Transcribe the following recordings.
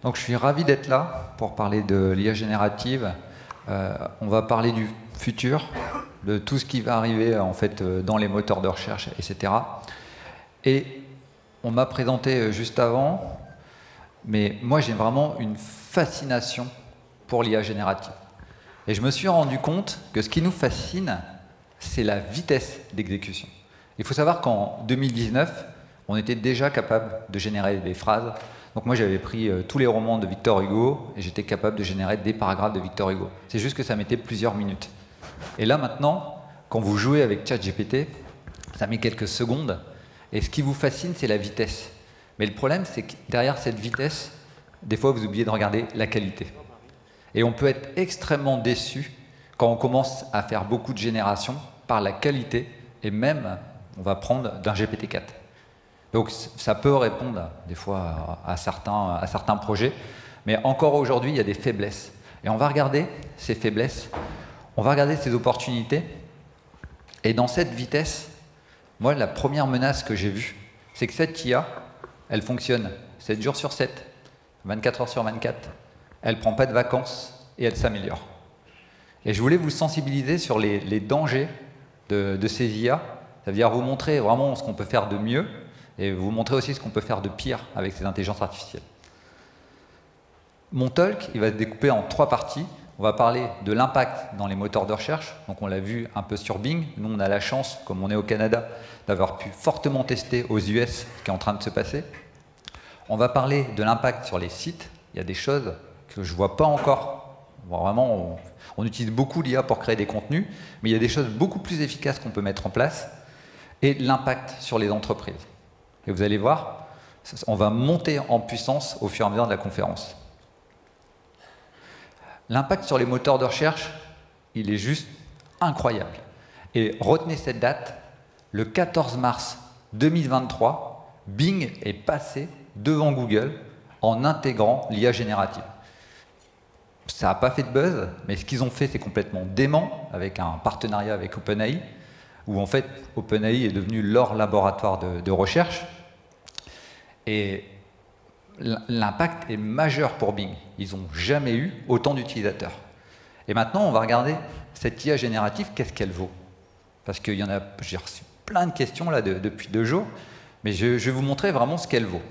Donc je suis ravi d'être là pour parler de l'IA générative. On va parler du futur, de tout ce qui va arriver en fait dans les moteurs de recherche, etc. Et on m'a présenté juste avant, mais moi j'ai vraiment une fascination pour l'IA générative. Et je me suis rendu compte que ce qui nous fascine, c'est la vitesse d'exécution. Il faut savoir qu'en 2019, on était déjà capable de générer des phrases. Donc moi j'avais pris tous les romans de Victor Hugo et j'étais capable de générer des paragraphes de Victor Hugo. C'est juste que ça mettait plusieurs minutes. Et là maintenant, quand vous jouez avec ChatGPT, ça met quelques secondes. Et ce qui vous fascine, c'est la vitesse. Mais le problème, c'est que derrière cette vitesse, des fois vous oubliez de regarder la qualité. Et on peut être extrêmement déçu quand on commence à faire beaucoup de générations par la qualité, et même, on va prendre d'un GPT-4. Donc ça peut répondre des fois à certains projets, mais encore aujourd'hui, il y a des faiblesses. Et on va regarder ces faiblesses, on va regarder ces opportunités, et dans cette vitesse, moi, la première menace que j'ai vue, c'est que cette IA, elle fonctionne 7 jours sur 7, 24 heures sur 24, elle ne prend pas de vacances et elle s'améliore. Et je voulais vous sensibiliser sur les dangers de ces IA, ça veut dire vous montrer vraiment ce qu'on peut faire de mieux, et vous montrer aussi ce qu'on peut faire de pire avec ces intelligences artificielles. Mon talk, il va se découper en 3 parties. On va parler de l'impact dans les moteurs de recherche. Donc on l'a vu un peu sur Bing. Nous, on a la chance, comme on est au Canada, d'avoir pu fortement tester aux US ce qui est en train de se passer. On va parler de l'impact sur les sites. Il y a des choses que je ne vois pas encore. Vraiment, on utilise beaucoup l'IA pour créer des contenus, mais il y a des choses beaucoup plus efficaces qu'on peut mettre en place. Et l'impact sur les entreprises. Et vous allez voir, on va monter en puissance au fur et à mesure de la conférence. L'impact sur les moteurs de recherche, il est juste incroyable. Et retenez cette date, le 14 mars 2023, Bing est passé devant Google en intégrant l'IA générative. Ça n'a pas fait de buzz, mais ce qu'ils ont fait, c'est complètement dément, avec un partenariat avec OpenAI, où en fait OpenAI est devenu leur laboratoire de recherche. Et l'impact est majeur pour Bing. Ils n'ont jamais eu autant d'utilisateurs. Et maintenant, on va regarder cette IA générative, qu'est-ce qu'elle vaut? Parce qu'il y en a, j'ai reçu plein de questions là depuis 2 jours, mais je vais vous montrer vraiment ce qu'elle vaut.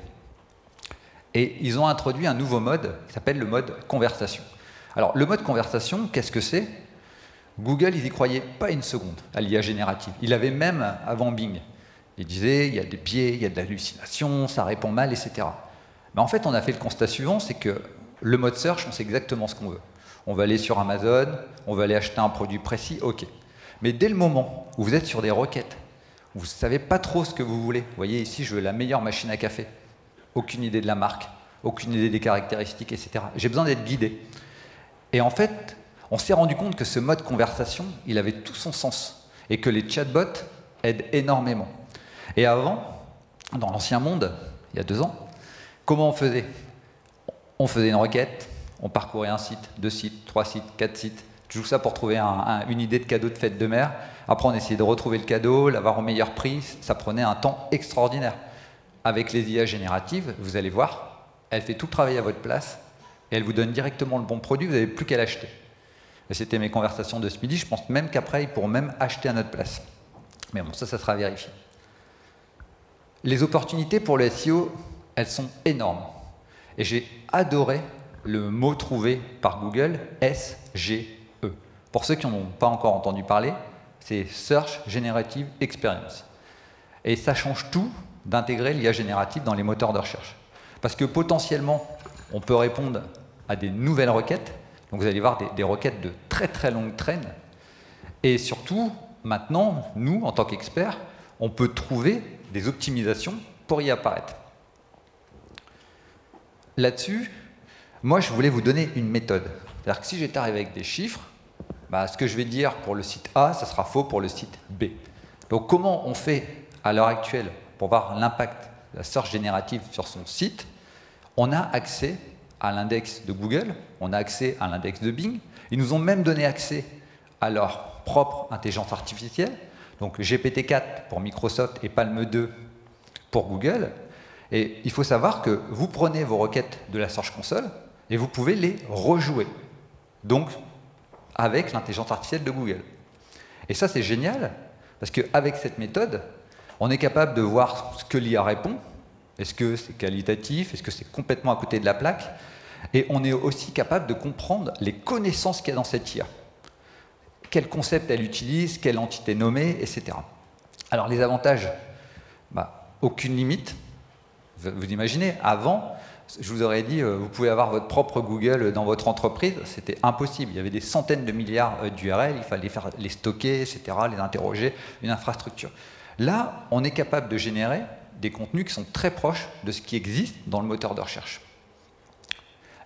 Et ils ont introduit un nouveau mode qui s'appelle le mode conversation. Alors, le mode conversation, qu'est-ce que c'est? Google, ils n'y croyaient pas une seconde à l'IA générative. Il avait même avant Bing. Il disait, il y a des biais, il y a de l'hallucination, ça répond mal, etc. Mais en fait, on a fait le constat suivant, c'est que le mode search, on sait exactement ce qu'on veut. On va aller sur Amazon, on va aller acheter un produit précis, ok. Mais dès le moment où vous êtes sur des requêtes, où vous ne savez pas trop ce que vous voulez, vous voyez ici, je veux la meilleure machine à café, aucune idée de la marque, aucune idée des caractéristiques, etc. J'ai besoin d'être guidé. Et en fait, on s'est rendu compte que ce mode conversation, il avait tout son sens, et que les chatbots aident énormément. Et avant, dans l'ancien monde, il y a 2 ans, comment on faisait? On faisait une requête, on parcourait un site, 2 sites, 3 sites, 4 sites, tout ça pour trouver une idée de cadeau de fête de mère. Après, on essayait de retrouver le cadeau, l'avoir au meilleur prix, ça prenait un temps extraordinaire. Avec les IA génératives, vous allez voir, elle fait tout le travail à votre place, et elle vous donne directement le bon produit, vous n'avez plus qu'à l'acheter. Et c'était mes conversations de ce midi, je pense même qu'après, ils pourront même acheter à notre place. Mais bon, ça sera vérifié. Les opportunités pour le SEO, elles sont énormes. Et j'ai adoré le mot trouvé par Google, SGE. Pour ceux qui n'en ont pas encore entendu parler, c'est Search Generative Experience. Et ça change tout d'intégrer l'IA générative dans les moteurs de recherche. Parce que potentiellement, on peut répondre à des nouvelles requêtes. Donc vous allez voir des requêtes de très très longue traîne. Et surtout, maintenant, nous, en tant qu'experts, on peut trouver des optimisations pour y apparaître. Là-dessus, moi, je voulais vous donner une méthode. C'est-à-dire que si j'étais arrivé avec des chiffres, ce que je vais dire pour le site A, ça sera faux pour le site B. Donc comment on fait à l'heure actuelle pour voir l'impact de la search générative sur son site? On a accès à l'index de Google, on a accès à l'index de Bing. Ils nous ont même donné accès à leur propre intelligence artificielle, donc GPT-4 pour Microsoft et Palm 2 pour Google. Et il faut savoir que vous prenez vos requêtes de la Search Console et vous pouvez les rejouer. Donc, avec l'intelligence artificielle de Google. Et ça, c'est génial, parce qu'avec cette méthode, on est capable de voir ce que l'IA répond. Est-ce que c'est qualitatif? Est-ce que c'est complètement à côté de la plaque? Et on est aussi capable de comprendre les connaissances qu'il y a dans cette IA. Quel concept elle utilise, quelle entité nommée, etc. Alors, les avantages, aucune limite. Vous imaginez, avant, je vous aurais dit, vous pouvez avoir votre propre Google dans votre entreprise, c'était impossible. Il y avait des centaines de milliards d'URL, il fallait les stocker, etc., les interroger, une infrastructure. Là, on est capable de générer des contenus qui sont très proches de ce qui existe dans le moteur de recherche.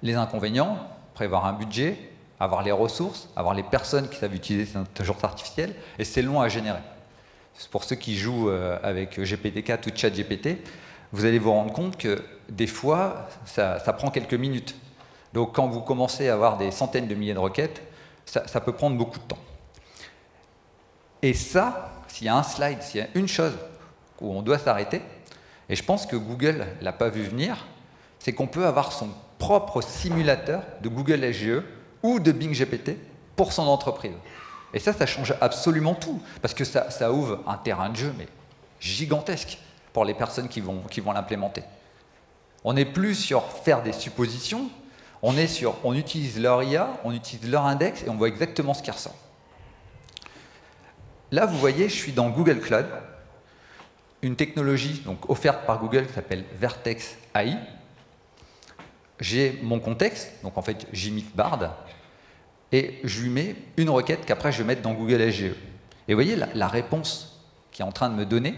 Les inconvénients, prévoir un budget, avoir les ressources, avoir les personnes qui savent utiliser cette intelligence artificielle, et c'est long à générer. Pour ceux qui jouent avec GPT-4 ou ChatGPT, vous allez vous rendre compte que des fois, ça prend quelques minutes. Donc quand vous commencez à avoir des centaines de milliers de requêtes, ça peut prendre beaucoup de temps. Et ça, s'il y a un slide, s'il y a une chose où on doit s'arrêter, et je pense que Google ne l'a pas vu venir, c'est qu'on peut avoir son propre simulateur de Google SGE ou de Bing GPT pour son entreprise. Et ça change absolument tout, parce que ça ouvre un terrain de jeu mais gigantesque pour les personnes qui vont l'implémenter. On n'est plus sur faire des suppositions, on utilise leur IA, on utilise leur index et on voit exactement ce qui ressort. Là, vous voyez, je suis dans Google Cloud, une technologie donc, offerte par Google qui s'appelle Vertex AI. J'ai mon contexte, donc en fait j'imite Bard, et je lui mets une requête qu'après je vais mettre dans Google SGE. Et vous voyez la réponse qu'il est en train de me donner.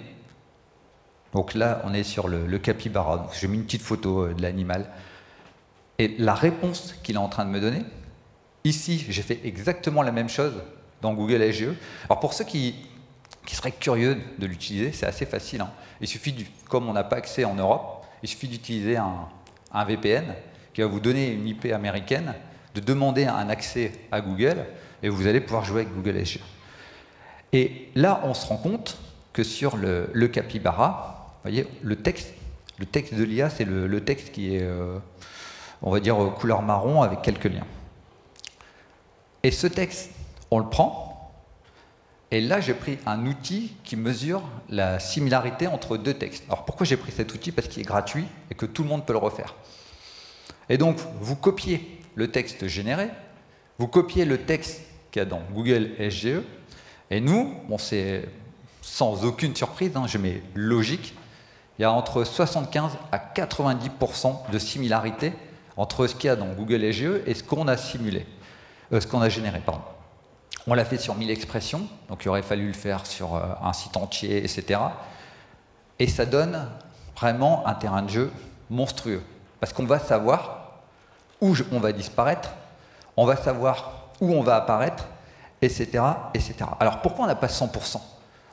Donc là, on est sur le capybara, donc j'ai mis une petite photo de l'animal. Et la réponse qu'il est en train de me donner, ici, j'ai fait exactement la même chose dans Google SGE. Alors pour ceux qui seraient curieux de l'utiliser, c'est assez facile. Hein. Il suffit, comme on n'a pas accès en Europe, il suffit d'utiliser un VPN qui va vous donner une IP américaine, de demander un accès à Google, et vous allez pouvoir jouer avec Google SGE. Et là, on se rend compte que sur le capybara, vous voyez, le texte de l'IA, c'est le texte qui est, on va dire, couleur marron avec quelques liens. Et ce texte, on le prend, et là, j'ai pris un outil qui mesure la similarité entre deux textes. Alors, pourquoi j'ai pris cet outil? Parce qu'il est gratuit et que tout le monde peut le refaire. Et donc, vous copiez le texte généré, vous copiez le texte qu'il y a dans Google SGE, et nous, bon, c'est sans aucune surprise, hein, je mets logique, il y a entre 75 à 90% de similarité entre ce qu'il y a dans Google SGE et ce qu'on a simulé, ce qu'on a généré, pardon. On l'a fait sur 1000 expressions, donc il aurait fallu le faire sur un site entier, etc. Et ça donne vraiment un terrain de jeu monstrueux, parce qu'on va savoir où on va disparaître, on va savoir où on va apparaître, etc., etc. Alors pourquoi on n'a pas 100%?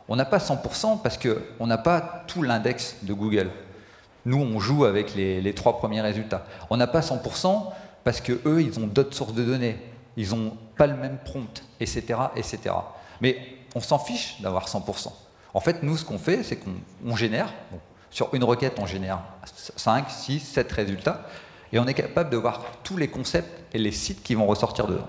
On n'a pas 100% parce qu'on n'a pas tout l'index de Google. Nous, on joue avec les 3 premiers résultats. On n'a pas 100% parce qu'eux, ils ont d'autres sources de données. Ils n'ont pas le même prompt, etc., etc. Mais on s'en fiche d'avoir 100%. En fait, nous, ce qu'on fait, c'est qu'on génère, bon, sur une requête, on génère 5, 6, 7 résultats, et on est capable de voir tous les concepts et les sites qui vont ressortir dedans.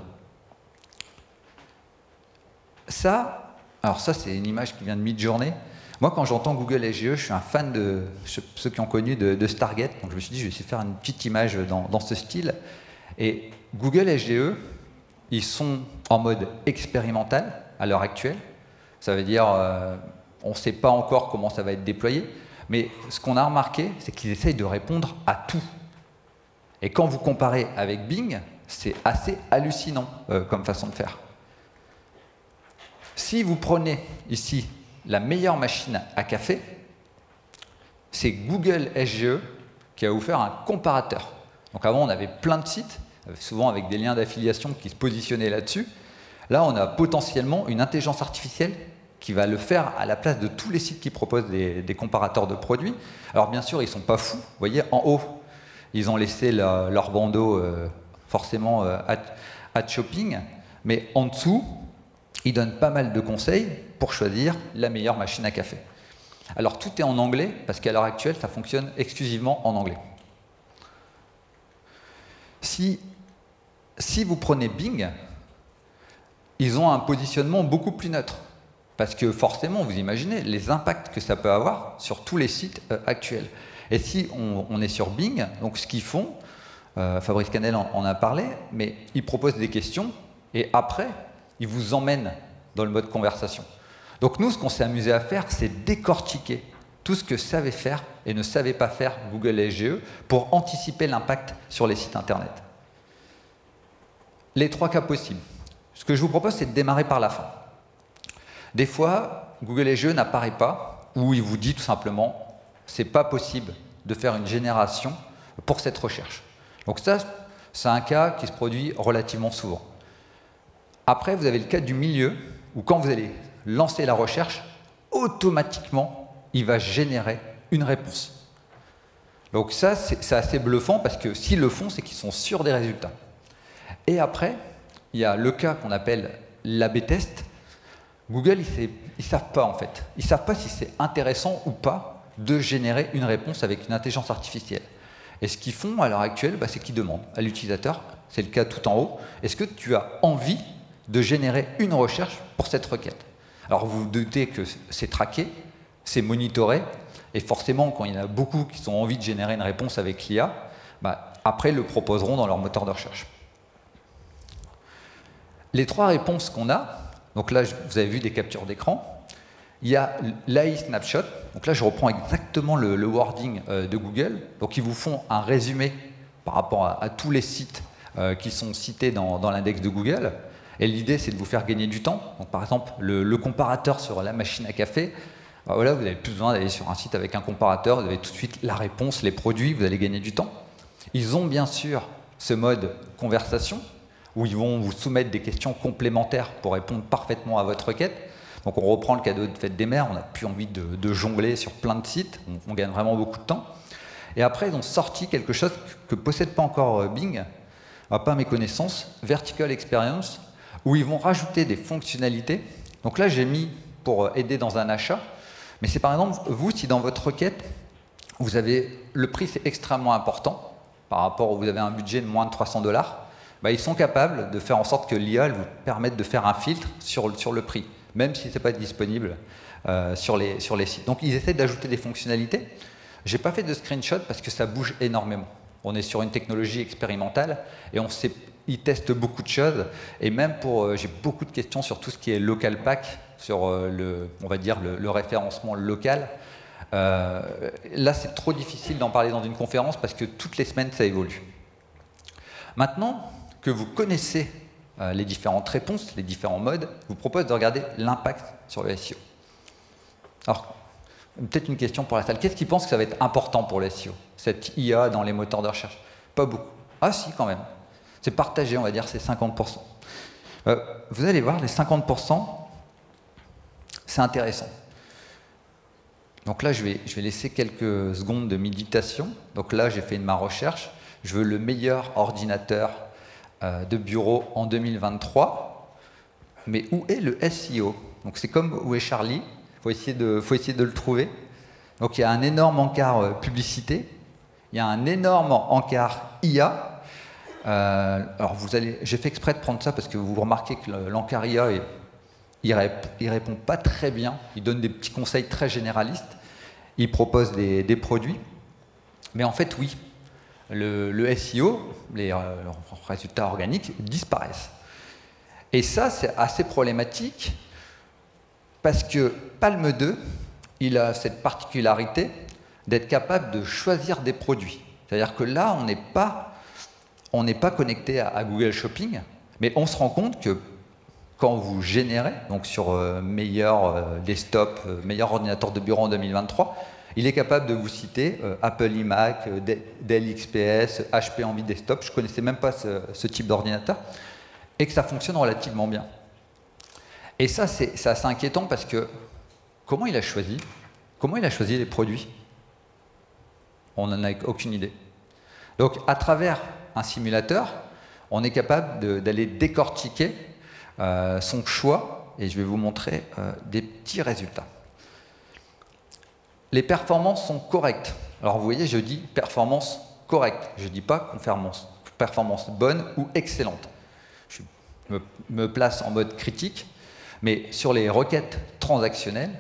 Alors ça, c'est une image qui vient de Midjourney. Moi, quand j'entends Google SGE, je suis un fan de ceux qui ont connu de Stargate, donc je me suis dit, je vais essayer de faire une petite image dans ce style. Et Google SGE, ils sont en mode expérimental à l'heure actuelle. Ça veut dire, on ne sait pas encore comment ça va être déployé, mais ce qu'on a remarqué, c'est qu'ils essayent de répondre à tout. Et quand vous comparez avec Bing, c'est assez hallucinant comme façon de faire. Si vous prenez ici la meilleure machine à café, c'est Google SGE qui va vous faire un comparateur. Donc avant, on avait plein de sites, souvent avec des liens d'affiliation qui se positionnaient là-dessus. Là, on a potentiellement une intelligence artificielle qui va le faire à la place de tous les sites qui proposent des comparateurs de produits. Alors bien sûr, ils ne sont pas fous. Vous voyez, en haut, ils ont laissé leur bandeau forcément ad shopping, mais en dessous, ils donnent pas mal de conseils pour choisir la meilleure machine à café. Alors tout est en anglais, parce qu'à l'heure actuelle, ça fonctionne exclusivement en anglais. Si vous prenez Bing, ils ont un positionnement beaucoup plus neutre. Parce que forcément, vous imaginez les impacts que ça peut avoir sur tous les sites actuels. Et si on est sur Bing, donc ce qu'ils font, Fabrice Canel en a parlé, mais ils proposent des questions et après, ils vous emmènent dans le mode conversation. Donc nous, ce qu'on s'est amusé à faire, c'est décortiquer tout ce que savait faire et ne savait pas faire Google et SGE pour anticiper l'impact sur les sites Internet. Les 3 cas possibles. Ce que je vous propose, c'est de démarrer par la fin. Des fois, Google SGE n'apparaît pas, ou il vous dit tout simplement, c'est pas possible de faire une génération pour cette recherche. Donc ça, c'est un cas qui se produit relativement souvent. Après, vous avez le cas du milieu, où quand vous allez lancer la recherche, automatiquement, il va générer une réponse. Donc ça, c'est assez bluffant, parce que s'ils le font, c'est qu'ils sont sûrs des résultats. Et après, il y a le cas qu'on appelle l'A/B test. Google, ils ne savent pas en fait. Ils ne savent pas si c'est intéressant ou pas de générer une réponse avec une intelligence artificielle. Et ce qu'ils font à l'heure actuelle, c'est qu'ils demandent à l'utilisateur, c'est le cas tout en haut, est-ce que tu as envie de générer une recherche pour cette requête? Alors vous vous doutez que c'est traqué, c'est monitoré, et forcément quand il y en a beaucoup qui ont envie de générer une réponse avec l'IA, après le proposeront dans leur moteur de recherche. Les 3 réponses qu'on a, donc là, vous avez vu des captures d'écran. Il y a l'AI Snapshot. Donc là, je reprends exactement le wording de Google. Donc, ils vous font un résumé par rapport à tous les sites qui sont cités dans l'index de Google. Et l'idée, c'est de vous faire gagner du temps. Donc, par exemple, le comparateur sur la machine à café. Voilà, vous n'avez plus besoin d'aller sur un site avec un comparateur. Vous avez tout de suite la réponse, les produits. Vous allez gagner du temps. Ils ont bien sûr ce mode conversation, où ils vont vous soumettre des questions complémentaires pour répondre parfaitement à votre requête. Donc on reprend le cadeau de fête des mères, on n'a plus envie de jongler sur plein de sites, on gagne vraiment beaucoup de temps. Et après, ils ont sorti quelque chose que ne possède pas encore Bing, pas à mes connaissances, Vertical Experience, où ils vont rajouter des fonctionnalités. Donc là, j'ai mis pour aider dans un achat, mais c'est par exemple, vous, si dans votre requête, vous avez le prix, c'est extrêmement important, par rapport où vous avez un budget de moins de 300 $, ils sont capables de faire en sorte que l'IA vous permette de faire un filtre sur le prix, même si ce n'est pas disponible sur les sites. Donc ils essaient d'ajouter des fonctionnalités. Je n'ai pas fait de screenshot parce que ça bouge énormément. On est sur une technologie expérimentale et ils testent beaucoup de choses. Et même j'ai beaucoup de questions sur tout ce qui est local pack, sur on va dire le référencement local. Là, c'est trop difficile d'en parler dans une conférence parce que toutes les semaines, ça évolue. Maintenant que vous connaissez les différentes réponses, les différents modes, je vous propose de regarder l'impact sur le SEO. Alors, peut-être une question pour la salle. Qu'est-ce qui pense que ça va être important pour le SEO, cette IA dans les moteurs de recherche? Pas beaucoup. Ah si, quand même. C'est partagé, on va dire, c'est 50%. Vous allez voir, les 50%, c'est intéressant. Donc là, je vais laisser quelques secondes de méditation. Donc là, j'ai fait ma recherche. Je veux le meilleur ordinateur de bureau en 2023. Mais où est le SEO? Donc c'est comme où est Charlie. Faut essayer de le trouver. Donc il y a un énorme encart publicité. Il y a un énorme encart IA. Alors j'ai fait exprès de prendre ça parce que vous remarquez que l'encart IA, il répond pas très bien. Il donne des petits conseils très généralistes. Il propose des produits. Mais en fait, oui, le SEO, les résultats organiques, disparaissent. Et ça, c'est assez problématique parce que Palm 2, il a cette particularité d'être capable de choisir des produits. C'est-à-dire que là, on n'est pas connecté à Google Shopping, mais on se rend compte que quand vous générez, donc sur meilleur desktop, meilleur ordinateur de bureau en 2023, il est capable de vous citer Apple iMac, Dell XPS, HP Envy Desktop, je ne connaissais même pas ce type d'ordinateur, et que ça fonctionne relativement bien. Et ça, c'est assez inquiétant parce que comment il a choisi les produits? On n'en a aucune idée. Donc, à travers un simulateur, on est capable d'aller décortiquer son choix, et je vais vous montrer des petits résultats. Les performances sont correctes. Alors vous voyez, je dis performance correcte. Je ne dis pas performance bonne ou excellente. Je me place en mode critique, mais sur les requêtes transactionnelles,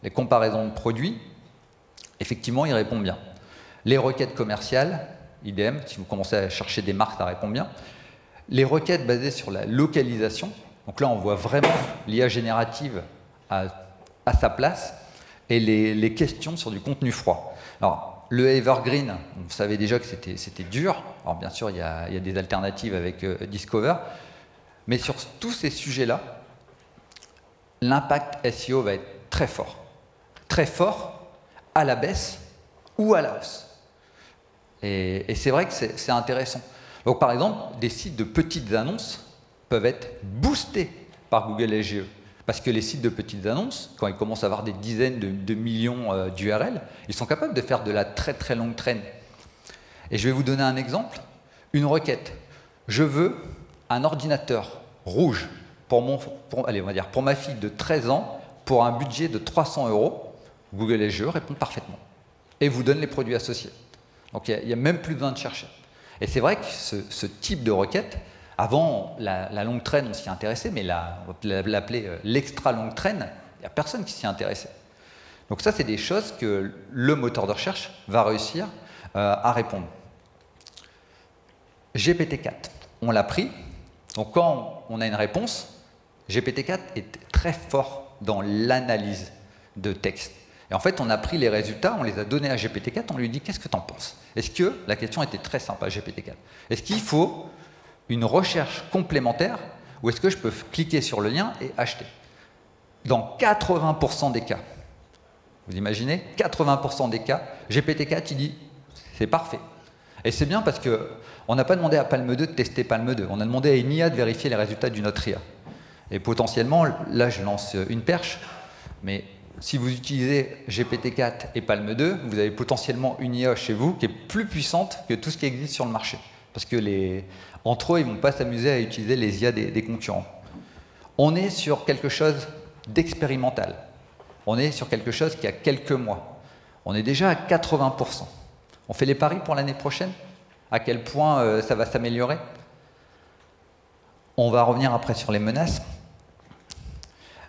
les comparaisons de produits, effectivement, il répond bien. Les requêtes commerciales, idem, si vous commencez à chercher des marques, ça répond bien. Les requêtes basées sur la localisation, donc là on voit vraiment l'IA générative à sa place, et les questions sur du contenu froid. Alors, le Evergreen, vous savez déjà que c'était dur. Alors bien sûr, il y a des alternatives avec Discover, mais sur tous ces sujets-là, l'impact SEO va être très fort. Très fort à la baisse ou à la hausse. Et c'est vrai que c'est intéressant. Donc par exemple, des sites de petites annonces peuvent être boostés par Google SGE. Parce que les sites de petites annonces, quand ils commencent à avoir des dizaines de millions d'URL, ils sont capables de faire de la très très longue traîne. Et je vais vous donner un exemple. Une requête. Je veux un ordinateur rouge pour ma fille de 13 ans pour un budget de 300 €. Google SGE répond parfaitement. Et vous donne les produits associés. Donc il n'y a même plus besoin de chercher. Et c'est vrai que ce type de requête, avant la longue traîne, on s'y intéressait, mais on va l'appeler l'extra longue traîne, il n'y a personne qui s'y intéressait. Donc ça, c'est des choses que le moteur de recherche va réussir à répondre. GPT-4, on l'a pris. Donc quand on a une réponse, GPT-4 est très fort dans l'analyse de texte. Et en fait, on a pris les résultats, on les a donnés à GPT-4, on lui dit « Qu'est-ce que tu en penses ?» Est-ce que, la question était très simple à GPT-4, est-ce qu'il faut une recherche complémentaire ou est-ce que je peux cliquer sur le lien et acheter? Dans 80% des cas, vous imaginez, 80% des cas, GPT-4, il dit « C'est parfait ». Et c'est bien parce qu'on n'a pas demandé à Palme 2 de tester Palme 2, on a demandé à une IA de vérifier les résultats d'une autre IA. Et potentiellement, là je lance une perche, mais si vous utilisez GPT-4 et Palme 2, vous avez potentiellement une IA chez vous qui est plus puissante que tout ce qui existe sur le marché. Parce que entre eux, ils ne vont pas s'amuser à utiliser les IA des concurrents. On est sur quelque chose d'expérimental. On est sur quelque chose qui a quelques mois. On est déjà à 80%. On fait les paris pour l'année prochaine? À quel point ça va s'améliorer? On va revenir après sur les menaces.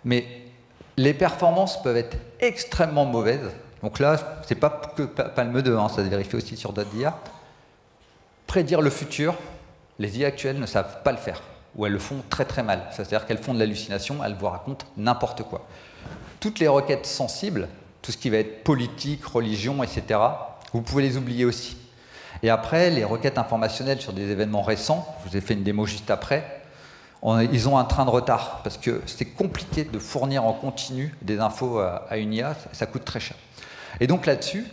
Mais les performances peuvent être extrêmement mauvaises. Donc là, ce n'est pas que Palme 2, ça se vérifie aussi sur d'autres IA. Prédire le futur, les IA actuelles ne savent pas le faire, ou elles le font très très mal. C'est-à-dire qu'elles font de l'hallucination, elles vous racontent n'importe quoi. Toutes les requêtes sensibles, tout ce qui va être politique, religion, etc., vous pouvez les oublier aussi. Et après, les requêtes informationnelles sur des événements récents, je vous ai fait une démo juste après, ils ont un train de retard, parce que c'est compliqué de fournir en continu des infos à une IA, ça coûte très cher. Et donc là-dessus,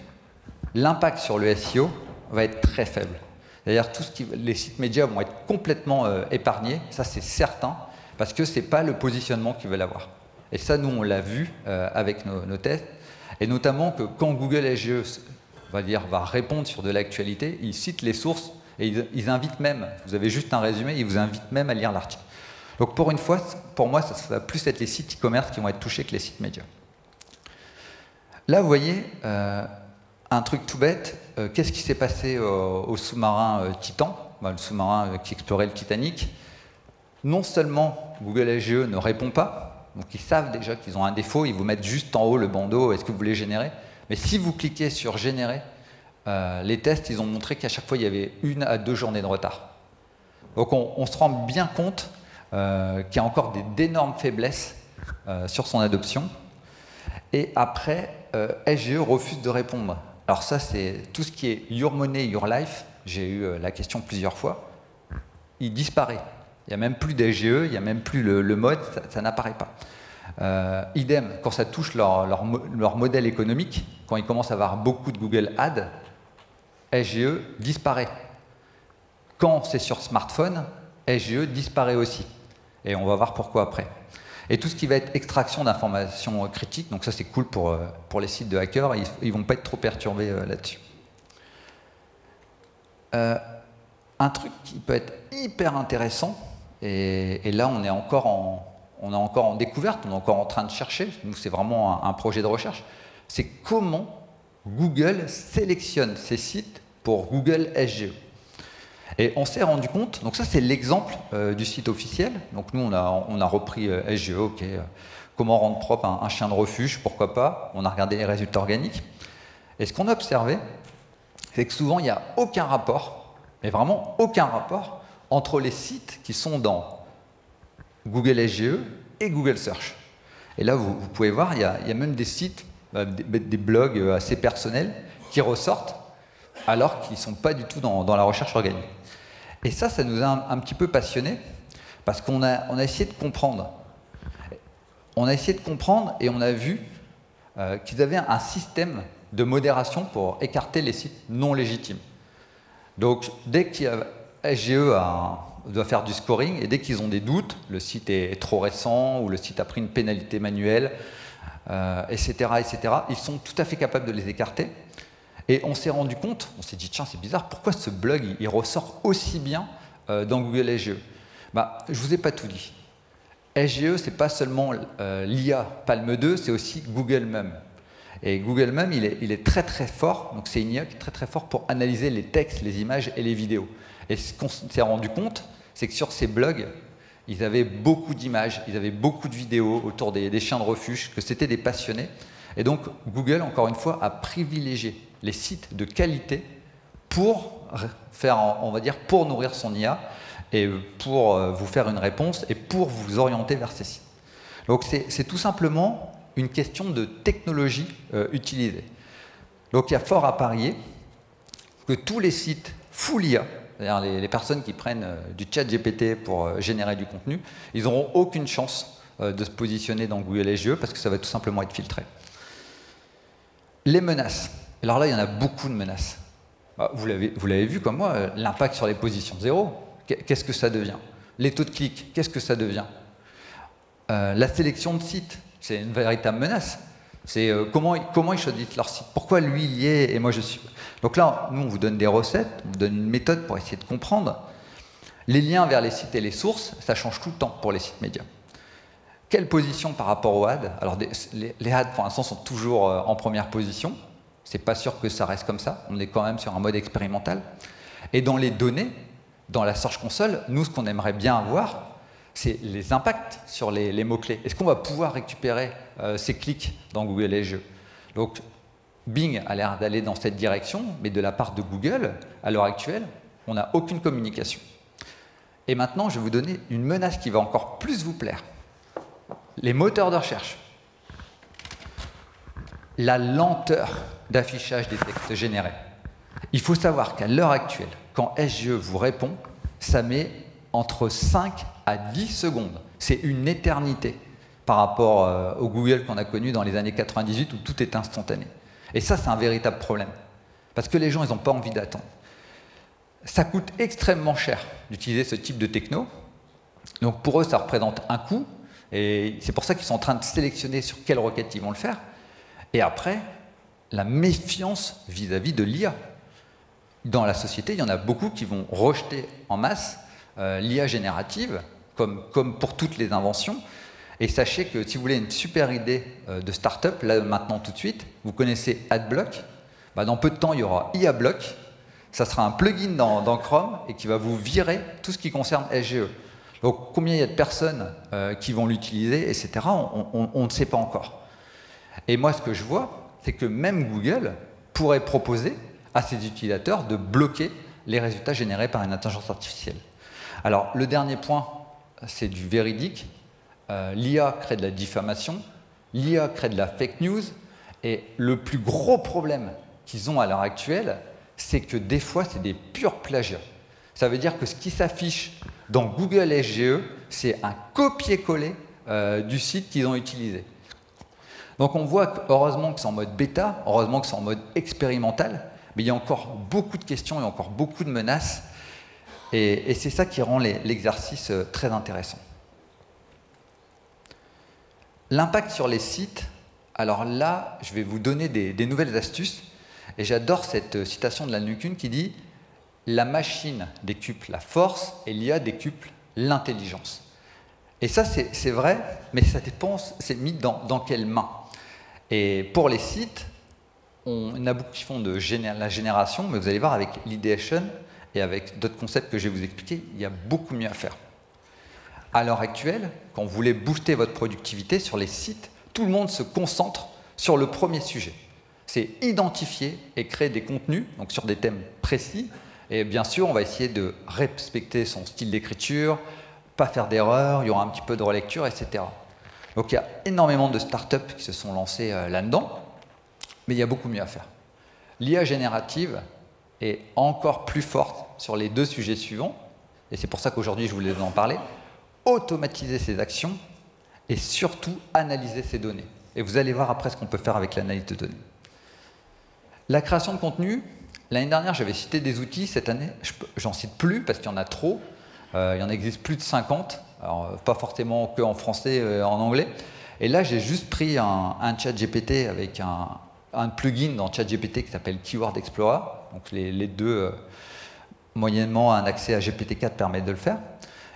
l'impact sur le SEO va être très faible. C'est-à-dire les sites médias vont être complètement épargnés, ça c'est certain, parce que ce n'est pas le positionnement qu'ils veulent avoir. Et ça, nous, on l'a vu avec nos tests, et notamment que quand Google SGE va répondre sur de l'actualité, ils citent les sources, et ils invitent même, vous avez juste un résumé, ils vous invitent même à lire l'article. Donc pour une fois, pour moi, ça va plus être les sites e-commerce qui vont être touchés que les sites médias. Là, vous voyez, un truc tout bête, qu'est-ce qui s'est passé au sous-marin Titan, le sous-marin qui explorait le Titanic? Non seulement Google SGE ne répond pas, donc ils savent déjà qu'ils ont un défaut, ils vous mettent juste en haut le bandeau, est-ce que vous voulez générer? Mais si vous cliquez sur générer, les tests, ils ont montré qu'à chaque fois, il y avait 1 à 2 journées de retard. Donc on se rend bien compte qu'il y a encore d'énormes faiblesses sur son adoption. Et après, SGE refuse de répondre. Alors ça, c'est tout ce qui est Your Money, Your Life. J'ai eu la question plusieurs fois. Il disparaît. Il n'y a même plus d'SGE, il n'y a même plus le mode, ça n'apparaît pas. Idem, quand ça touche leur modèle économique, quand ils commencent à avoir beaucoup de Google Ads, SGE disparaît. Quand c'est sur smartphone, SGE disparaît aussi. Et on va voir pourquoi après. Et tout ce qui va être extraction d'informations critiques, donc ça c'est cool pour les sites de hackers, ils ne vont pas être trop perturbés là-dessus. Un truc qui peut être hyper intéressant, et là on est encore en découverte, on est encore en train de chercher, nous c'est vraiment un projet de recherche, c'est comment Google sélectionne ces sites pour Google SGE. Et on s'est rendu compte, donc ça c'est l'exemple du site officiel, donc nous on a repris SGE, ok, comment rendre propre un chien de refuge, pourquoi pas, on a regardé les résultats organiques, et ce qu'on a observé, c'est que souvent il n'y a aucun rapport, mais vraiment aucun rapport, entre les sites qui sont dans Google SGE et Google Search. Et là vous pouvez voir, il y a même des sites, des blogs assez personnels qui ressortent, alors qu'ils ne sont pas du tout dans la recherche organique. Et ça nous a un petit peu passionnés, parce qu'on a essayé de comprendre. On a essayé de comprendre et on a vu qu'ils avaient un système de modération pour écarter les sites non légitimes. Donc, dès qu'il y a SGE doit faire du scoring, et dès qu'ils ont des doutes, le site est trop récent, ou le site a pris une pénalité manuelle, etc., etc., ils sont tout à fait capables de les écarter. Et on s'est rendu compte, on s'est dit, tiens, c'est bizarre, pourquoi ce blog, il ressort aussi bien dans Google SGE? Je ne vous ai pas tout dit. SGE, ce n'est pas seulement l'IA Palm 2, c'est aussi Google Mum. Et Google Mum, il est très très fort, donc c'est une IA qui est très très fort pour analyser les textes, les images et les vidéos. Et ce qu'on s'est rendu compte, c'est que sur ces blogs, ils avaient beaucoup d'images, ils avaient beaucoup de vidéos autour des chiens de refuge, que c'était des passionnés. Et donc Google, encore une fois, a privilégié les sites de qualité pour faire, on va dire, pour nourrir son IA et pour vous faire une réponse et pour vous orienter vers ces sites. Donc c'est tout simplement une question de technologie utilisée. Donc il y a fort à parier que tous les sites full IA, c'est-à-dire les personnes qui prennent du chat GPT pour générer du contenu, ils n'auront aucune chance de se positionner dans Google SGE parce que ça va tout simplement être filtré. Les menaces. Alors là, il y en a beaucoup de menaces. Vous l'avez vu comme moi, l'impact sur les positions zéro, qu'est-ce que ça devient? Les taux de clic, qu'est-ce que ça devient? La sélection de sites, c'est une véritable menace. C'est comment ils choisissent leur site? Pourquoi lui, il y est et moi, je suis... Donc là, nous, on vous donne des recettes, on vous donne une méthode pour essayer de comprendre. Les liens vers les sites et les sources, ça change tout le temps pour les sites médias. Quelle position par rapport aux ads? Alors, les ads, pour l'instant, sont toujours en première position. C'est pas sûr que ça reste comme ça. On est quand même sur un mode expérimental. Et dans les données, dans la Search Console, nous, ce qu'on aimerait bien avoir, c'est les impacts sur les mots-clés. Est-ce qu'on va pouvoir récupérer ces clics dans Google SGE? Donc, Bing a l'air d'aller dans cette direction, mais de la part de Google, à l'heure actuelle, on n'a aucune communication. Et maintenant, je vais vous donner une menace qui va encore plus vous plaire. Les moteurs de recherche. La lenteur d'affichage des textes générés. Il faut savoir qu'à l'heure actuelle, quand SGE vous répond, ça met entre 5 à 10 secondes. C'est une éternité par rapport au Google qu'on a connu dans les années 98 où tout est instantané. Et ça, c'est un véritable problème. Parce que les gens, ils n'ont pas envie d'attendre. Ça coûte extrêmement cher d'utiliser ce type de techno. Donc pour eux, ça représente un coût. Et c'est pour ça qu'ils sont en train de sélectionner sur quelle requête ils vont le faire. Et après, la méfiance vis-à-vis de l'IA. Dans la société, il y en a beaucoup qui vont rejeter en masse l'IA générative, comme pour toutes les inventions. Et sachez que si vous voulez une super idée de start-up, là maintenant tout de suite, vous connaissez AdBlock. Dans peu de temps, il y aura IABlock. Ça sera un plugin dans Chrome et qui va vous virer tout ce qui concerne SGE. Donc combien il y a de personnes qui vont l'utiliser, etc., on ne sait pas encore. Et moi, ce que je vois, c'est que même Google pourrait proposer à ses utilisateurs de bloquer les résultats générés par une intelligence artificielle. Alors, le dernier point, c'est du véridique. L'IA crée de la diffamation, l'IA crée de la fake news, et le plus gros problème qu'ils ont à l'heure actuelle, c'est que des fois, c'est des purs plagiats. Ça veut dire que ce qui s'affiche dans Google SGE, c'est un copier-coller du site qu'ils ont utilisé. Donc on voit que, heureusement que c'est en mode bêta, heureusement que c'est en mode expérimental, mais il y a encore beaucoup de questions, il y a encore beaucoup de menaces, et c'est ça qui rend l'exercice très intéressant. L'impact sur les sites, alors là, je vais vous donner des nouvelles astuces, et j'adore cette citation de Lan LeCun qui dit « La machine décuple la force et l'IA décuple l'intelligence ». Et ça, c'est vrai, mais ça dépend, c'est mis dans quelles mains. Et pour les sites, on a beaucoup qui font de la génération, mais vous allez voir avec l'idéation et avec d'autres concepts que je vais vous expliquer, il y a beaucoup mieux à faire. À l'heure actuelle, quand vous voulez booster votre productivité sur les sites, tout le monde se concentre sur le premier sujet. C'est identifier et créer des contenus, donc sur des thèmes précis. Et bien sûr, on va essayer de respecter son style d'écriture, pas faire d'erreurs, il y aura un petit peu de relecture, etc. Donc il y a énormément de startups qui se sont lancées là-dedans, mais il y a beaucoup mieux à faire. L'IA générative est encore plus forte sur les deux sujets suivants, et c'est pour ça qu'aujourd'hui je voulais vous en parler. Automatiser ses actions et surtout analyser ses données. Et vous allez voir après ce qu'on peut faire avec l'analyse de données. La création de contenu, l'année dernière j'avais cité des outils, cette année j'en cite plus parce qu'il y en a trop, il y en existe plus de 50, alors pas forcément que en français, en anglais. Et là j'ai juste pris un chat GPT avec un plugin dans chat GPT qui s'appelle Keyword Explorer, donc les deux moyennement un accès à GPT-4 permet de le faire.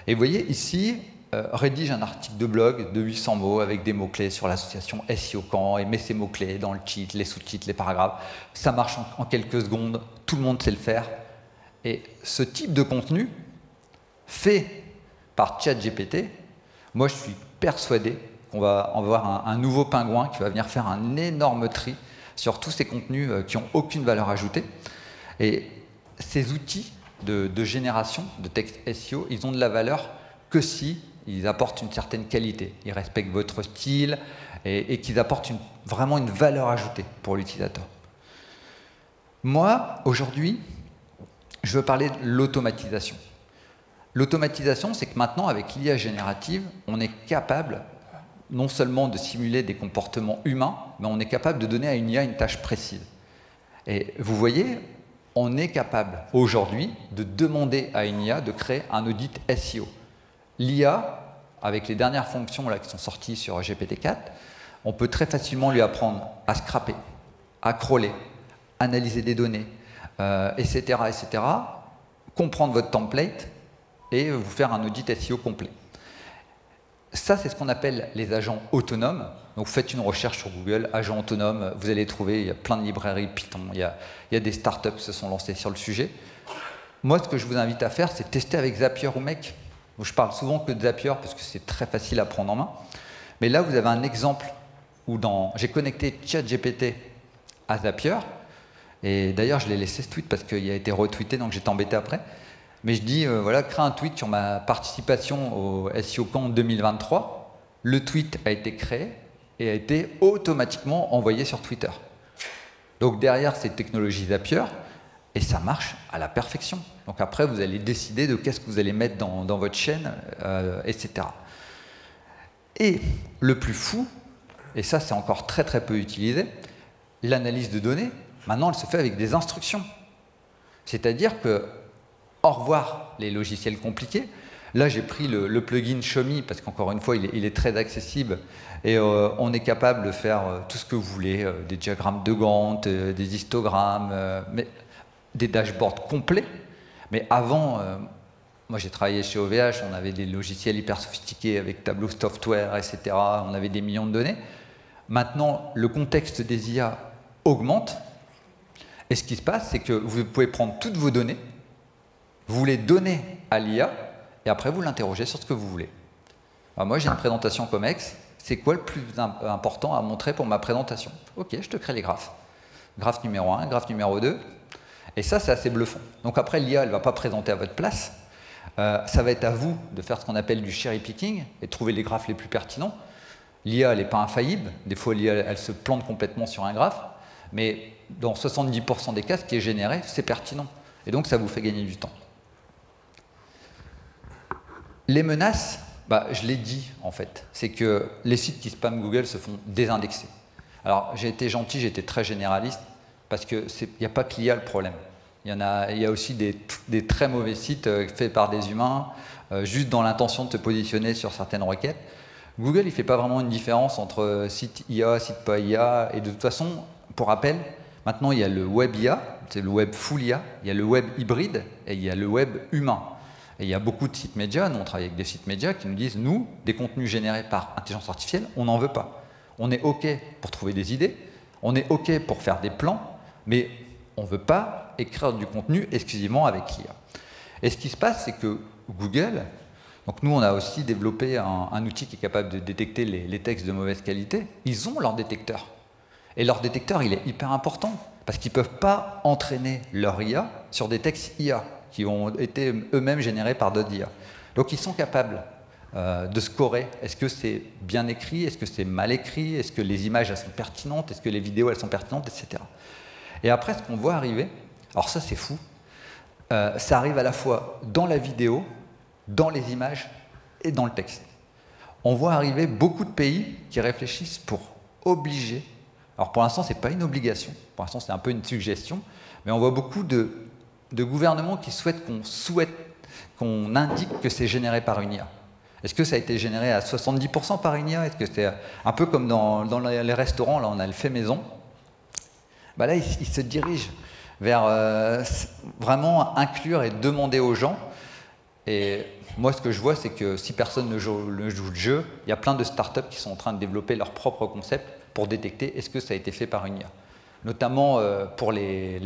Et vous voyez ici, rédige un article de blog de 800 mots avec des mots-clés sur l'association SEO-Camp et met ces mots-clés dans le titre, les sous-titres, les paragraphes. Ça marche en quelques secondes, tout le monde sait le faire. Et ce type de contenu, fait par ChatGPT, moi je suis persuadé qu'on va avoir un nouveau pingouin qui va venir faire un énorme tri sur tous ces contenus qui n'ont aucune valeur ajoutée. Et ces outils de génération de texte SEO, ils ont de la valeur que si ils apportent une certaine qualité, ils respectent votre style et qu'ils apportent vraiment une valeur ajoutée pour l'utilisateur. Moi, aujourd'hui, je veux parler de l'automatisation. L'automatisation, c'est que maintenant, avec l'IA générative, on est capable non seulement de simuler des comportements humains, mais on est capable de donner à une IA une tâche précise. Et vous voyez, on est capable aujourd'hui de demander à une IA de créer un audit SEO. L'IA, avec les dernières fonctions là, qui sont sorties sur GPT-4, on peut très facilement lui apprendre à scraper, à crawler, analyser des données, etc., etc., comprendre votre template et vous faire un audit SEO complet. Ça, c'est ce qu'on appelle les agents autonomes. Donc, vous faites une recherche sur Google, agent autonome, vous allez trouver, il y a plein de librairies Python, il y a des startups qui se sont lancées sur le sujet. Moi, ce que je vous invite à faire, c'est tester avec Zapier ou Make. Je parle souvent que de Zapier parce que c'est très facile à prendre en main. Mais là, vous avez un exemple où j'ai connecté ChatGPT à Zapier. Et d'ailleurs, je l'ai laissé ce tweet parce qu'il a été retweeté, donc j'étais embêté après. Mais je dis, voilà, crée un tweet sur ma participation au SEO-Camp 2023. Le tweet a été créé et a été automatiquement envoyé sur Twitter. Donc derrière, c'est technologie Zapier et ça marche à la perfection. Donc après, vous allez décider de qu'est-ce que vous allez mettre dans votre chaîne, etc. Et le plus fou, et ça c'est encore très très peu utilisé, l'analyse de données, maintenant elle se fait avec des instructions. C'est-à-dire que au revoir les logiciels compliqués. Là, j'ai pris le plugin Shomi parce qu'encore une fois, il est très accessible et on est capable de faire tout ce que vous voulez, des diagrammes de Gantt, des histogrammes, mais des dashboards complets. Mais avant, moi j'ai travaillé chez OVH, on avait des logiciels hyper sophistiqués avec Tableau Software, etc. On avait des millions de données. Maintenant, le contexte des IA augmente et ce qui se passe, c'est que vous pouvez prendre toutes vos données, vous les donnez à l'IA, et après vous l'interrogez sur ce que vous voulez. Alors moi j'ai une présentation COMEX, c'est quoi le plus important à montrer pour ma présentation? Ok, je te crée les graphes. Graphe numéro 1, graphe numéro 2, et ça c'est assez bluffant. Donc après l'IA elle ne va pas présenter à votre place, ça va être à vous de faire ce qu'on appelle du cherry picking, et de trouver les graphes les plus pertinents. L'IA elle n'est pas infaillible, des fois l'IA elle se plante complètement sur un graphe, mais dans 70% des cas ce qui est généré c'est pertinent, et donc ça vous fait gagner du temps. Les menaces, je l'ai dit en fait, c'est que les sites qui spamment Google se font désindexer. Alors j'ai été gentil, j'ai été très généraliste, parce qu'il n'y a pas que l'IA le problème. Il y a aussi des très mauvais sites faits par des humains, juste dans l'intention de se positionner sur certaines requêtes. Google, il ne fait pas vraiment une différence entre site IA, site pas IA, et de toute façon, pour rappel, maintenant il y a le web IA, c'est le web full IA, il y a le web hybride, et il y a le web humain. Et il y a beaucoup de sites médias, nous on travaille avec des sites médias qui nous disent, nous, des contenus générés par intelligence artificielle, on n'en veut pas. On est OK pour trouver des idées, On est OK pour faire des plans, mais on ne veut pas écrire du contenu exclusivement avec l'IA. Et ce qui se passe, c'est que Google, donc nous on a aussi développé un outil qui est capable de détecter les textes de mauvaise qualité, ils ont leur détecteur. Et leur détecteur, il est hyper important, parce qu'ils ne peuvent pas entraîner leur IA sur des textes IA, qui ont été eux-mêmes générés par d'autres IA. Donc ils sont capables de scorer, est-ce que c'est bien écrit, est-ce que c'est mal écrit, est-ce que les images elles sont pertinentes, est-ce que les vidéos elles sont pertinentes, etc. Et après, ce qu'on voit arriver, alors ça c'est fou, ça arrive à la fois dans la vidéo, dans les images et dans le texte. On voit arriver beaucoup de pays qui réfléchissent pour obliger, alors pour l'instant c'est pas une obligation, pour l'instant c'est un peu une suggestion, mais on voit beaucoup de gouvernements qui souhaitent qu'on indique que c'est généré par une IA. Est-ce que ça a été généré à 70% par une IA? Est-ce que c'est un peu comme dans les restaurants, là on a le fait maison? Bah là, ils se dirigent vers vraiment inclure et demander aux gens. Et moi, ce que je vois, c'est que si personne ne joue le jeu, il y a plein de startups qui sont en train de développer leur propre concept pour détecter est-ce que ça a été fait par une IA. Notamment pour les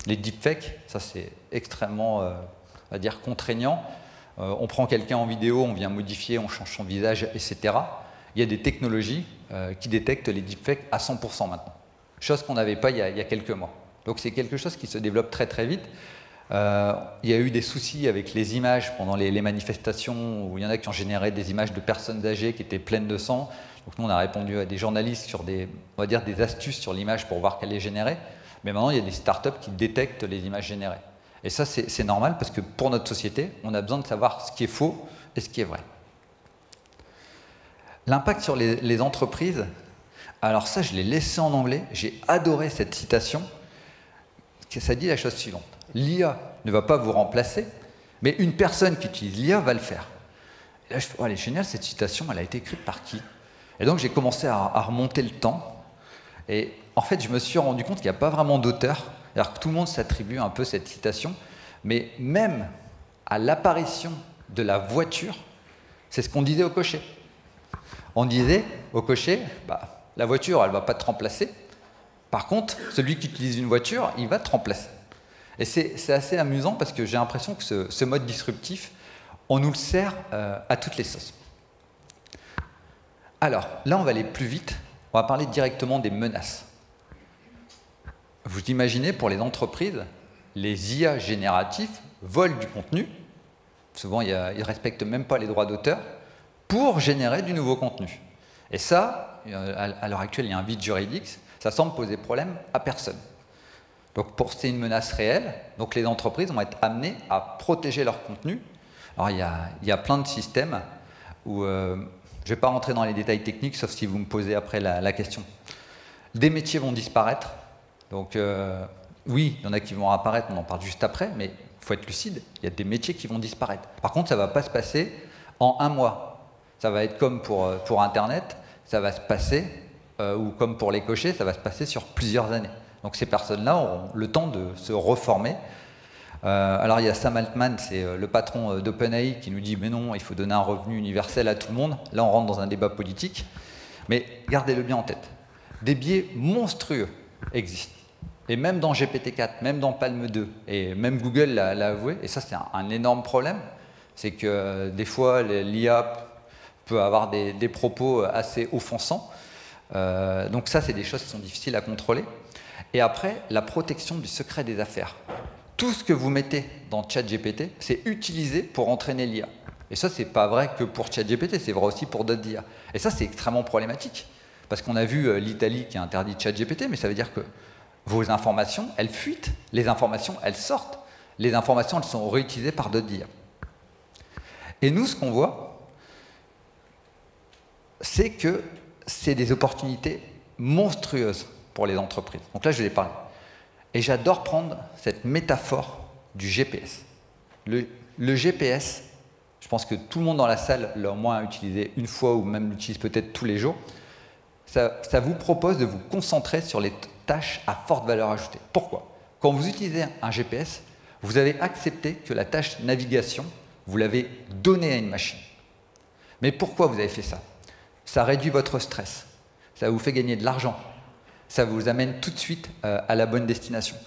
deepfakes, ça c'est extrêmement, on va dire, contraignant. On prend quelqu'un en vidéo, on vient modifier, on change son visage, etc. Il y a des technologies qui détectent les deepfakes à 100% maintenant. Chose qu'on n'avait pas il y a quelques mois. Donc c'est quelque chose qui se développe très très vite. Il y a eu des soucis avec les images pendant les manifestations, où il y en a qui ont généré des images de personnes âgées qui étaient pleines de sang. Donc nous on a répondu à des journalistes sur on va dire des astuces sur l'image pour voir qu'elle est générée. Mais maintenant il y a des startups qui détectent les images générées. Et ça c'est normal parce que pour notre société, on a besoin de savoir ce qui est faux et ce qui est vrai. L'impact sur les entreprises, alors ça je l'ai laissé en anglais, j'ai adoré cette citation, ça dit la chose suivante. L'IA ne va pas vous remplacer, mais une personne qui utilise l'IA va le faire. Et là je fais, oh, elle est géniale cette citation, elle a été écrite par qui? Et donc j'ai commencé à remonter le temps, et en fait je me suis rendu compte qu'il n'y a pas vraiment d'auteur, alors que tout le monde s'attribue un peu cette citation, mais même à l'apparition de la voiture, c'est ce qu'on disait au cocher. On disait au cocher, bah, la voiture elle ne va pas te remplacer, par contre celui qui utilise une voiture, il va te remplacer. Et c'est assez amusant parce que j'ai l'impression que ce mode disruptif, on nous le sert à toutes les sauces. Alors, là on va aller plus vite, on va parler directement des menaces. Vous imaginez, pour les entreprises, les IA génératifs volent du contenu, souvent ils ne respectent même pas les droits d'auteur, pour générer du nouveau contenu. Et ça, à l'heure actuelle, il y a un vide juridique, ça semble poser problème à personne. Donc c'est une menace réelle, donc les entreprises vont être amenées à protéger leur contenu. Alors il y a plein de systèmes où, je ne vais pas rentrer dans les détails techniques, sauf si vous me posez après la question. Des métiers vont disparaître, donc oui, il y en a qui vont apparaître, on en parle juste après, mais il faut être lucide, il y a des métiers qui vont disparaître. Par contre, ça ne va pas se passer en un mois. Ça va être comme pour Internet, ça va se passer, ou comme pour les cochers, ça va se passer sur plusieurs années. Donc ces personnes-là auront le temps de se reformer. Alors il y a Sam Altman, c'est le patron d'OpenAI, qui nous dit « mais non, il faut donner un revenu universel à tout le monde ». Là on rentre dans un débat politique, mais gardez-le bien en tête. Des biais monstrueux existent. Et même dans GPT-4, même dans Palm 2, et même Google l'a avoué, et ça c'est un énorme problème, c'est que des fois l'IA peut avoir des propos assez offensants. Donc ça c'est des choses qui sont difficiles à contrôler. Et après, la protection du secret des affaires. Tout ce que vous mettez dans ChatGPT, c'est utilisé pour entraîner l'IA. Et ça, c'est pas vrai que pour ChatGPT, c'est vrai aussi pour d'autres IA. Et ça, c'est extrêmement problématique. Parce qu'on a vu l'Italie qui a interdit ChatGPT, mais ça veut dire que vos informations, elles fuitent. Les informations, elles sortent. Les informations, elles sont réutilisées par d'autres IA. Et nous, ce qu'on voit, c'est que c'est des opportunités monstrueuses pour les entreprises. Donc là, je vais parler. Et j'adore prendre cette métaphore du GPS. Le GPS, je pense que tout le monde dans la salle l'a au moins utilisé une fois ou même l'utilise peut-être tous les jours. Ça vous propose de vous concentrer sur les tâches à forte valeur ajoutée. Pourquoi? Quand vous utilisez un GPS, vous avez accepté que la tâche navigation, vous l'avez donnée à une machine. Mais pourquoi vous avez fait ça? Ça réduit votre stress, ça vous fait gagner de l'argent. ça vous amène tout de suite à la bonne destination.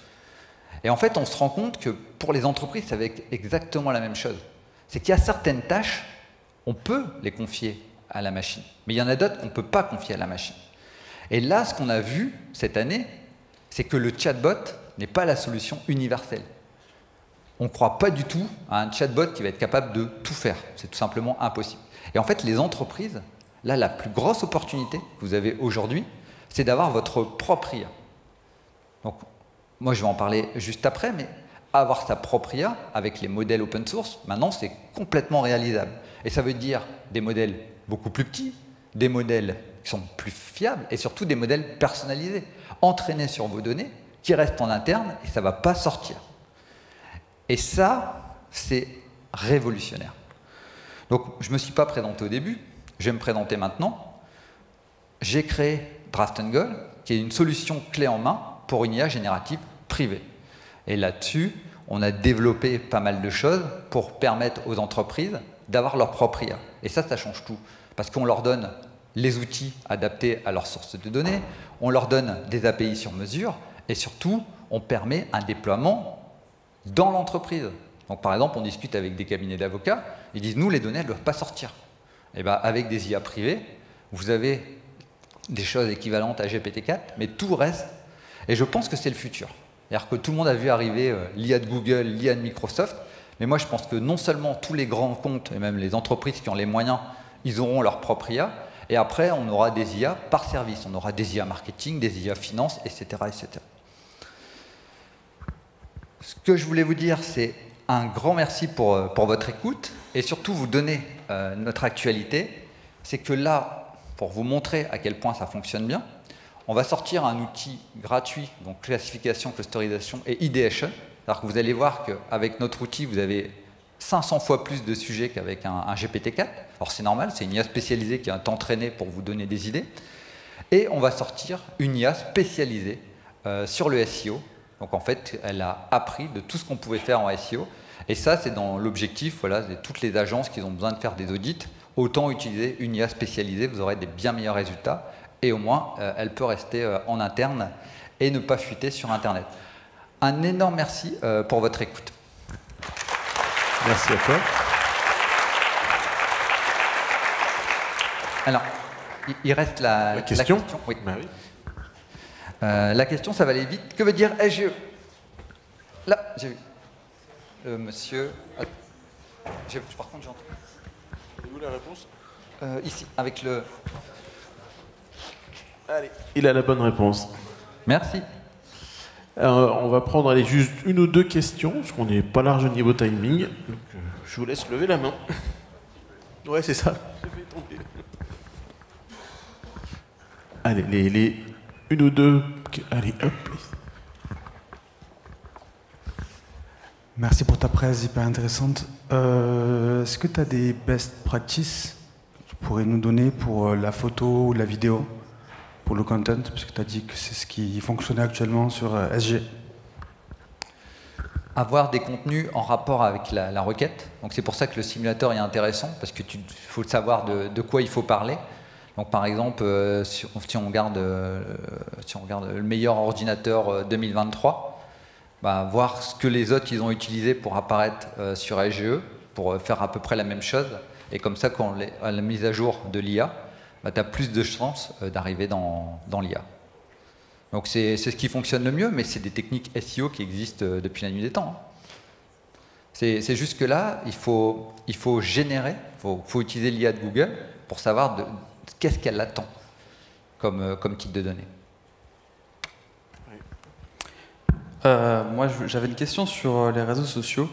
Et en fait, on se rend compte que pour les entreprises, ça va être exactement la même chose. C'est qu'il y a certaines tâches, on peut les confier à la machine, mais il y en a d'autres qu'on ne peut pas confier à la machine. Et là, ce qu'on a vu cette année, c'est que le chatbot n'est pas la solution universelle. On ne croit pas du tout à un chatbot qui va être capable de tout faire. C'est tout simplement impossible. Et en fait, les entreprises, là, la plus grosse opportunité que vous avez aujourd'hui, c'est d'avoir votre propre IA. Donc, moi, je vais en parler juste après, mais avoir sa propre IA avec les modèles open source, maintenant, c'est complètement réalisable. Et ça veut dire des modèles beaucoup plus petits, des modèles qui sont plus fiables et surtout des modèles personnalisés, entraînés sur vos données, qui restent en interne et ça ne va pas sortir. Et ça, c'est révolutionnaire. Donc, je ne me suis pas présenté au début, je vais me présenter maintenant. J'ai créé Draft & Goal, qui est une solution clé en main pour une IA générative privée. Et là-dessus, on a développé pas mal de choses pour permettre aux entreprises d'avoir leur propre IA. Et ça change tout. Parce qu'on leur donne les outils adaptés à leurs sources de données, on leur donne des API sur mesure, et surtout, on permet un déploiement dans l'entreprise. Donc par exemple, on discute avec des cabinets d'avocats, ils disent, nous, les données, elles ne doivent pas sortir. Et bien, avec des IA privées, vous avez des choses équivalentes à GPT-4, mais tout reste. Et je pense que c'est le futur. C'est-à-dire que tout le monde a vu arriver l'IA de Google, l'IA de Microsoft, mais moi je pense que non seulement tous les grands comptes, et même les entreprises qui ont les moyens, ils auront leur propre IA, et après on aura des IA par service, on aura des IA marketing, des IA finance, etc. etc. Ce que je voulais vous dire, c'est un grand merci pour votre écoute, et surtout vous donner notre actualité, c'est que là, pour vous montrer à quel point ça fonctionne bien, on va sortir un outil gratuit, donc classification, clusterisation et ideation. Alors que vous allez voir qu'avec notre outil, vous avez 500 fois plus de sujets qu'avec un GPT-4. Alors c'est normal, c'est une IA spécialisée qui est entraînée pour vous donner des idées. Et on va sortir une IA spécialisée sur le SEO. Donc en fait, elle a appris de tout ce qu'on pouvait faire en SEO. Et ça, c'est dans l'objectif, voilà, de toutes les agences qui ont besoin de faire des audits. Autant utiliser une IA spécialisée, vous aurez des bien meilleurs résultats. Et au moins, elle peut rester en interne et ne pas fuiter sur Internet. Un énorme merci pour votre écoute. Merci à toi. Alors, il reste la question. Oui. Bah oui. La question, ça va aller vite. Que veut dire SGE? Là, j'ai vu. Monsieur... par contre, j'entends. Et où la réponse? Ici, avec le... Allez. Il a la bonne réponse. Merci. On va prendre juste une ou deux questions, parce qu'on n'est pas large au niveau timing. Donc, je vous laisse lever la main. Ouais, c'est ça. Je vais tomber. Allez, les une ou deux. Allez, hop. Merci pour ta presse hyper intéressante. Est-ce que tu as des best practices que tu pourrais nous donner pour la photo ou la vidéo, pour le content, parce que tu as dit que c'est ce qui fonctionnait actuellement sur SG? Avoir des contenus en rapport avec la requête. Donc c'est pour ça que le simulateur est intéressant, parce que faut savoir de quoi il faut parler. Donc par exemple, si on regarde le meilleur ordinateur 2023, voir ce que les autres ils ont utilisé pour apparaître sur SGE, pour faire à peu près la même chose. Et comme ça, à la mise à jour de l'IA, tu as plus de chances d'arriver dans l'IA. Donc c'est ce qui fonctionne le mieux, mais c'est des techniques SEO qui existent depuis la nuit des temps. C'est juste que là, il faut générer, il faut utiliser l'IA de Google pour savoir qu'est-ce qu'elle attend comme type de données. Moi, j'avais une question sur les réseaux sociaux.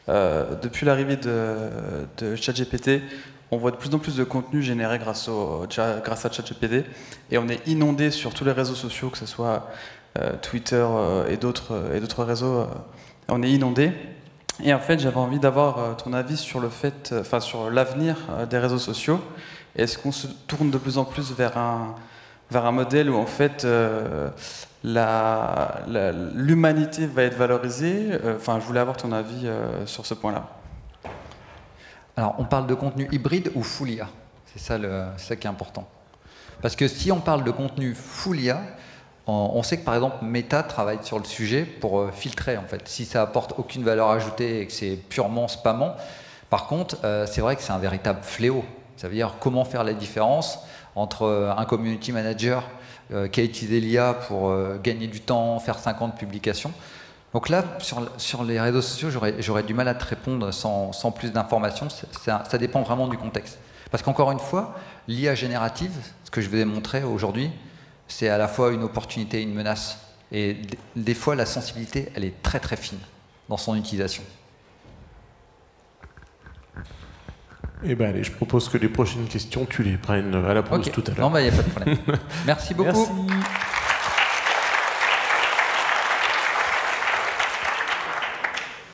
Depuis l'arrivée de ChatGPT, on voit de plus en plus de contenu généré grâce à ChatGPT, et on est inondé sur tous les réseaux sociaux, que ce soit Twitter et d'autres réseaux. On est inondé. Et en fait, j'avais envie d'avoir ton avis sur sur l'avenir des réseaux sociaux. Est-ce qu'on se tourne de plus en plus vers un modèle où en fait l'humanité va être valorisée? Je voulais avoir ton avis sur ce point-là. Alors, on parle de contenu hybride ou full IA? C'est ça qui est important. Parce que si on parle de contenu full IA, On sait que par exemple Meta travaille sur le sujet pour filtrer en fait. Si ça apporte aucune valeur ajoutée et que c'est purement spammant, par contre, c'est vrai que c'est un véritable fléau. Ça veut dire comment faire la différence entre un community manager qui a utilisé l'IA pour gagner du temps, faire 50 publications. Donc là, sur les réseaux sociaux, j'aurais du mal à te répondre sans plus d'informations. Ça dépend vraiment du contexte. Parce qu'encore une fois, l'IA générative, ce que je vous ai montré aujourd'hui, c'est à la fois une opportunité et une menace. Et des fois, la sensibilité, elle est très très fine dans son utilisation. Eh bien, allez, je propose que les prochaines questions, tu les prennes à la pause tout à l'heure. Non, il n'y a pas de problème. Merci beaucoup. Merci.